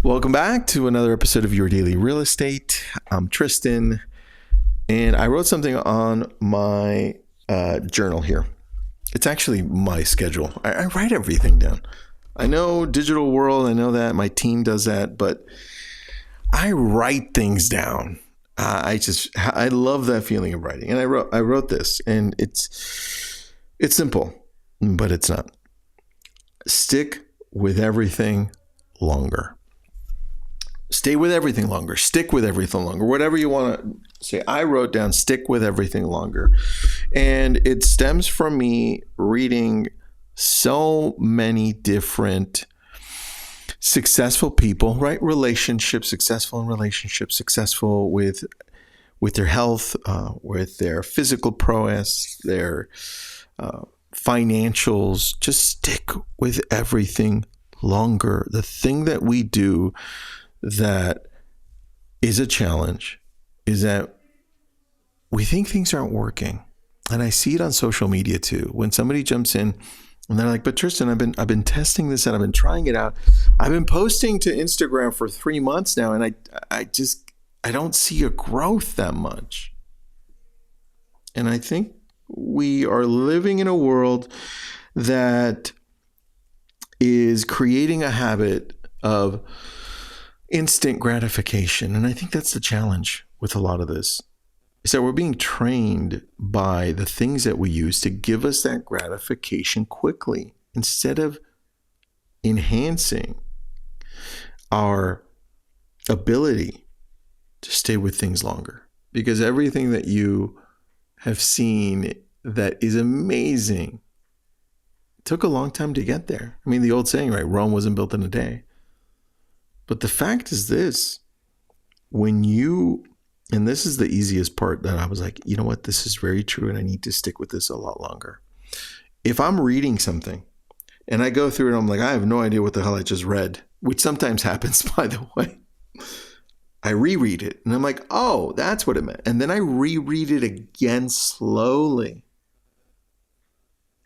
Welcome back to another episode of Your Daily Real Estate. I'm Tristan, and I wrote something on my journal here. It's actually my schedule. I write everything down. I know digital world, I know that my team does that, but I write things down. I love that feeling of writing. And I wrote this, and it's simple, but it's not. Stick with everything longer. Stay with everything longer. Stick with everything longer. Whatever you want to say. I wrote down stick with everything longer. And it stems from me reading so many different successful people, right? Successful in relationships, successful with their health, with their physical prowess, their financials. Just stick with everything longer. The thing that we do that is a challenge is that we think things aren't working. And I see it on social media too. When somebody jumps in and they're like, but Tristan, I've been testing this and I've been trying it out. I've been posting to Instagram for 3 months now, and I don't see a growth that much. And I think we are living in a world that is creating a habit of instant gratification. And I think that's the challenge with a lot of this, is that we're being trained by the things that we use to give us that gratification quickly instead of enhancing our ability to stay with things longer. Because everything that you have seen that is amazing took a long time to get there. I mean, the old saying, right? Rome wasn't built in a day. But the fact is this, and this is the easiest part that I was like, you know what, this is very true and I need to stick with this a lot longer. If I'm reading something and I go through it, I'm like, I have no idea what the hell I just read, which sometimes happens, by the way. I reread it and I'm like, oh, that's what it meant. And then I reread it again slowly.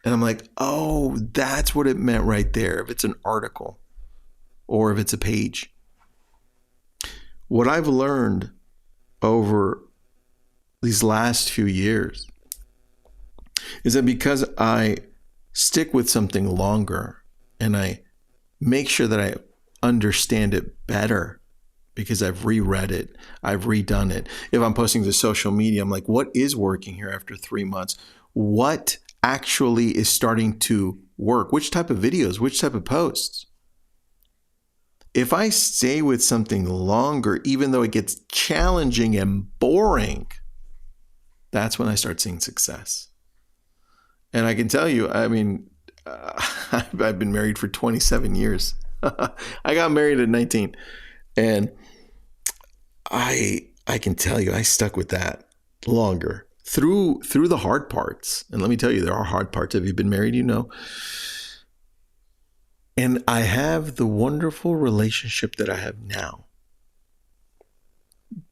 And I'm like, oh, that's what it meant right there. If it's an article or if it's a page. What I've learned over these last few years is that because I stick with something longer and I make sure that I understand it better because I've reread it, I've redone it. If I'm posting to social media, I'm like, what is working here after 3 months? What actually is starting to work? Which type of videos, which type of posts? If I stay with something longer, even though it gets challenging and boring, that's when I start seeing success. And I can tell you, I mean, I've been married for 27 years. I got married at 19. And I can tell you, I stuck with that longer through the hard parts. And let me tell you, there are hard parts. If you've been married, you know. And I have the wonderful relationship that I have now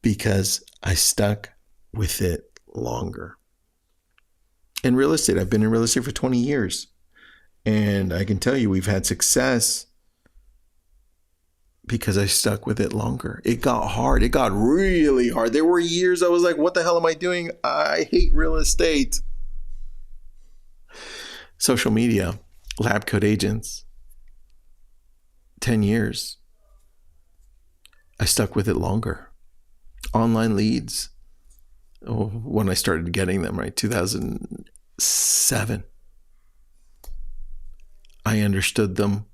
because I stuck with it longer. In real estate, I've been in real estate for 20 years. And I can tell you we've had success because I stuck with it longer. It got hard. It got really hard. There were years I was like, what the hell am I doing? I hate real estate. Social media, lab coat agents. 10 years. I stuck with it longer. Online leads. When I started getting them, right? 2007. I understood them.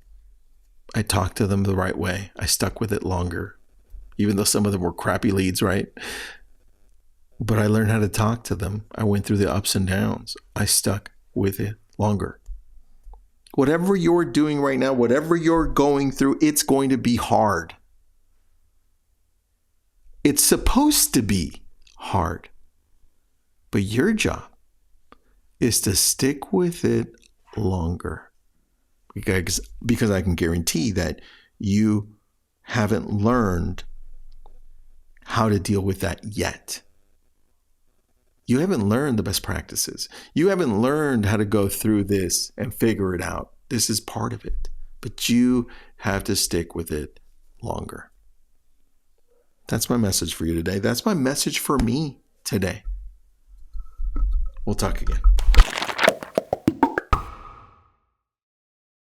I talked to them the right way. I stuck with it longer. Even though some of them were crappy leads, right? But I learned how to talk to them. I went through the ups and downs. I stuck with it longer. Whatever you're doing right now, whatever you're going through, it's going to be hard. It's supposed to be hard. But your job is to stick with it longer. Because I can guarantee that you haven't learned how to deal with that yet. You haven't learned the best practices. You haven't learned how to go through this and figure it out. This is part of it. But you have to stick with it longer. That's my message for you today. That's my message for me today. We'll talk again.